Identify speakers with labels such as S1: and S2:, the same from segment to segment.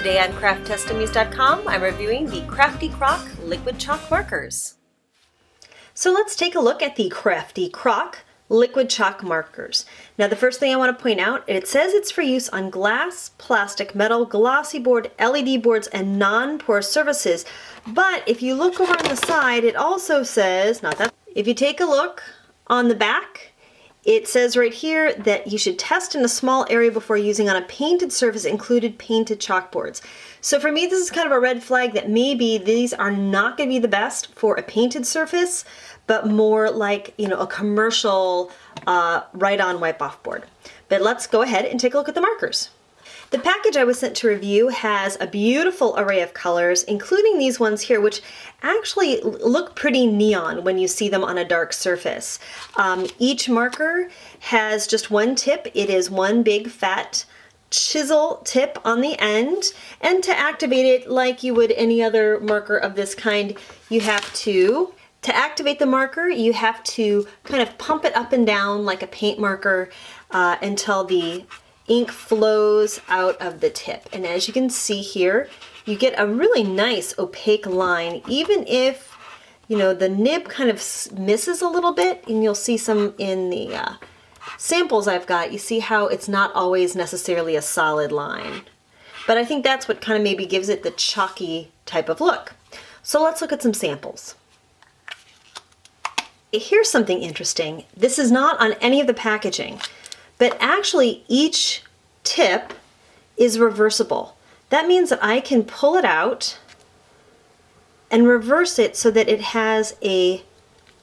S1: Today on CraftTestimonies.com, I'm reviewing the Crafty Croc liquid chalk markers. So let's take a look at the Crafty Croc liquid chalk markers. Now the first thing I want to point out, it says it's for use on glass, plastic, metal, glossy board, LED boards, and non-porous surfaces. But if you look over on the side, it also says, if you take a look on the back, it says right here that you should test in a small area before using on a painted surface, included painted chalkboards. So for me, this is kind of a red flag that maybe these are not going to be the best for a painted surface, but more like, a commercial write-on wipe-off board. But let's go ahead and take a look at the markers. The package I was sent to review has a beautiful array of colors, including these ones here, which actually look pretty neon when you see them on a dark surface. Each marker has just one tip. It is one big fat chisel tip on the end, and to activate it like you would any other marker of this kind, you have to activate the marker, you have to kind of pump it up and down like a paint marker until the ink flows out of the tip. And as you can see here, you get a really nice opaque line, even if, the nib kind of misses a little bit, and you'll see some in the samples I've got. You see how it's not always necessarily a solid line. But I think that's what kind of maybe gives it the chalky type of look. So let's look at some samples. Here's something interesting. This is not on any of the packaging, but actually each tip is reversible. That means that I can pull it out and reverse it so that it has a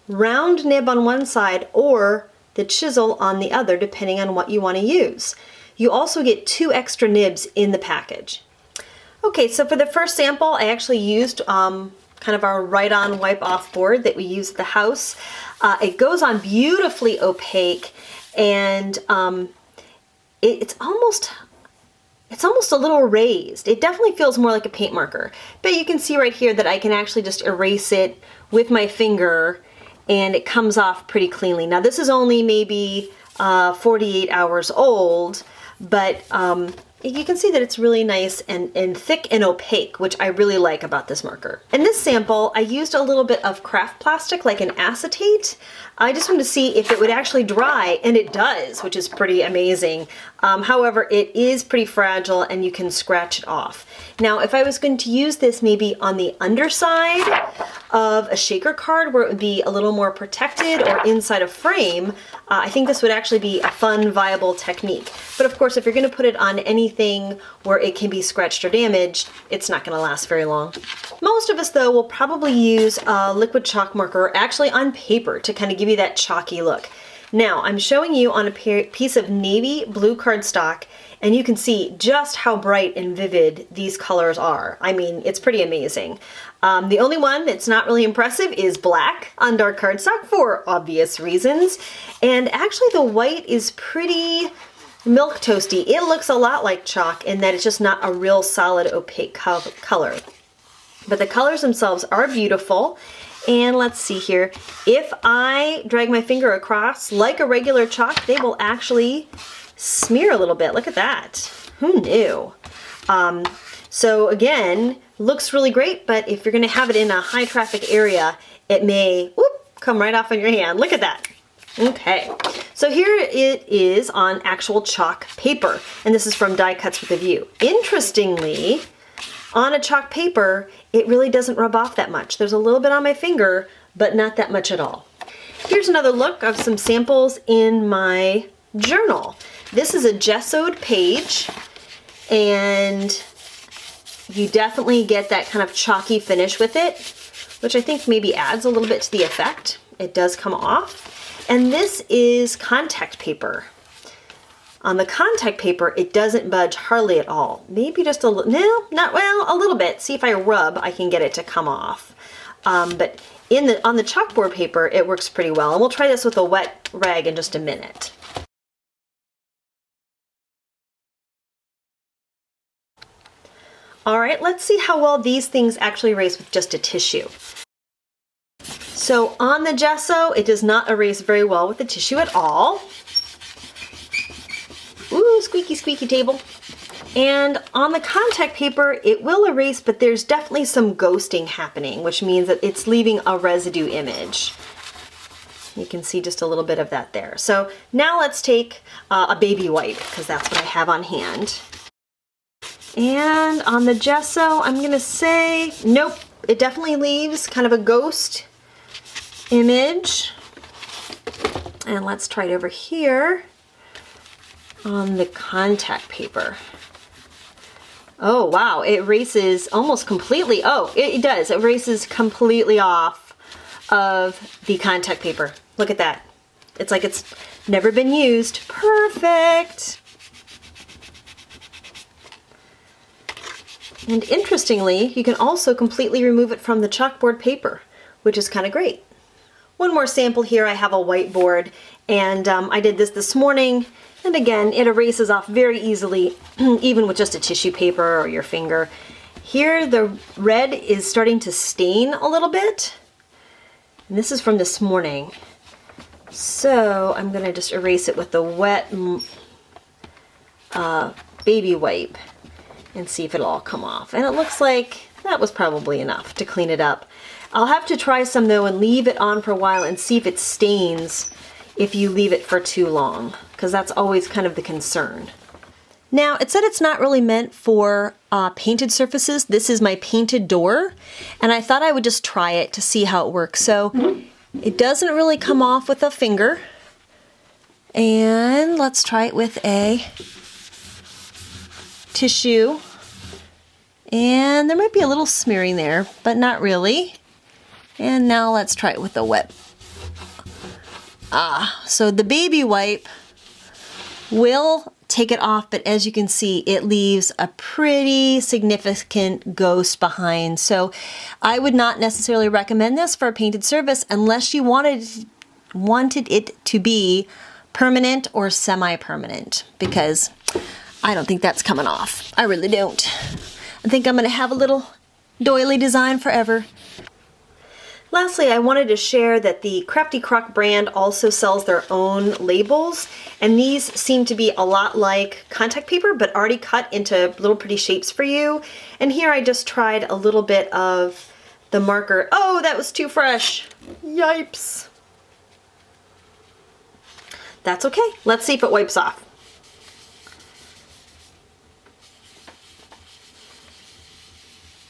S1: round nib on one side or the chisel on the other, depending on what you want to use. You also get 2 extra nibs in the package. Okay, so for the first sample, I actually used kind of our write-on wipe-off board that we use at the house. It goes on beautifully opaque, and it's almost a little raised. It definitely feels more like a paint marker, but you can see right here that I can actually just erase it with my finger and it comes off pretty cleanly. Now this is only maybe 48 hours old, but you can see that it's really nice and thick and opaque, which I really like about this marker. In this sample, I used a little bit of craft plastic, like an acetate. I just wanted to see if it would actually dry, and it does, which is pretty amazing. However, it is pretty fragile and you can scratch it off. Now, if I was going to use this maybe on the underside of a shaker card where it would be a little more protected, or inside a frame, I think this would actually be a fun, viable technique. But of course, if you're going to put it on anything where it can be scratched or damaged, it's not going to last very long. Most of us, though, will probably use a liquid chalk marker actually on paper to kind of give you that chalky look. Now, I'm showing you on a piece of navy blue cardstock, and you can see just how bright and vivid these colors are. I mean, it's pretty amazing. The only one that's not really impressive is black on dark cardstock for obvious reasons. And actually the white is pretty milk toasty. It looks a lot like chalk in that it's just not a real solid opaque color. But the colors themselves are beautiful. And let's see here. If I drag my finger across like a regular chalk, they will actually smear a little bit. Look at that. Who knew? So again, looks really great, but if you're going to have it in a high traffic area, it may come right off on your hand. Look at that. Okay, so here it is on actual chalk paper, and this is from Die Cuts with a View. Interestingly, on a chalk paper, it really doesn't rub off that much. There's a little bit on my finger, but not that much at all. Here's another look of some samples in my journal. This is a gessoed page, and you definitely get that kind of chalky finish with it, which I think maybe adds a little bit to the effect. It does come off. And this is contact paper. On the contact paper, it doesn't budge hardly at all. Maybe just a little, no, not, well, a little bit. See if I rub, I can get it to come off. But on the chalkboard paper, it works pretty well. And we'll try this with a wet rag in just a minute. All right, let's see how well these things actually erase with just a tissue. So on the gesso, it does not erase very well with the tissue at all. Ooh, squeaky, squeaky table. And on the contact paper, it will erase, but there's definitely some ghosting happening, which means that it's leaving a residue image. You can see just a little bit of that there. So now let's take a baby wipe, because that's what I have on hand. And on the gesso, I'm gonna say, nope, it definitely leaves kind of a ghost image. And let's try it over here on the contact paper. Oh wow, it erases almost completely. Oh, it does. It erases completely off of the contact paper. Look at that. It's like it's never been used. Perfect. And interestingly, you can also completely remove it from the chalkboard paper, which is kind of great. One more sample here. I have a whiteboard, and I did this morning. And again, it erases off very easily, even with just a tissue paper or your finger. Here, the red is starting to stain a little bit. And this is from this morning. So I'm gonna just erase it with the wet baby wipe and see if it'll all come off. And it looks like that was probably enough to clean it up. I'll have to try some though and leave it on for a while and see if it stains if you leave it for too long, because that's always kind of the concern. Now, it said it's not really meant for painted surfaces. This is my painted door, and I thought I would just try it to see how it works. So it doesn't really come off with a finger. And let's try it with a tissue. And there might be a little smearing there, but not really. And now let's try it with the wet. So the baby wipe will take it off, but as you can see, it leaves a pretty significant ghost behind. So I would not necessarily recommend this for a painted surface unless you wanted it to be permanent or semi-permanent, because I don't think that's coming off. I really don't. I think I'm gonna have a little doily design forever. Lastly, I wanted to share that the Crafty Croc brand also sells their own labels, and these seem to be a lot like contact paper, but already cut into little pretty shapes for you. And here I just tried a little bit of the marker. Oh, that was too fresh. Yipes. That's okay. Let's see if it wipes off.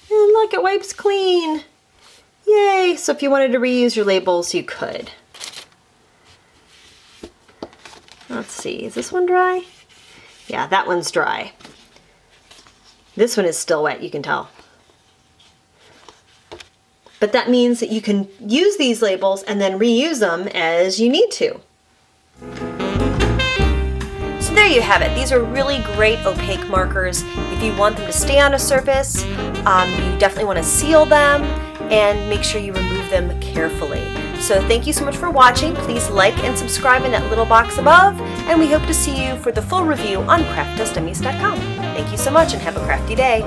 S1: And look, it wipes clean. Yay! So if you wanted to reuse your labels, you could. Let's see, is this one dry? Yeah, that one's dry. This one is still wet, you can tell. But that means that you can use these labels and then reuse them as you need to. So there you have it. These are really great opaque markers. If you want them to stay on a surface, you definitely want to seal them and make sure you remove them carefully. So thank you so much for watching. Please like and subscribe in that little box above, and we hope to see you for the full review on craftdustdummies.com. Thank you so much and have a crafty day.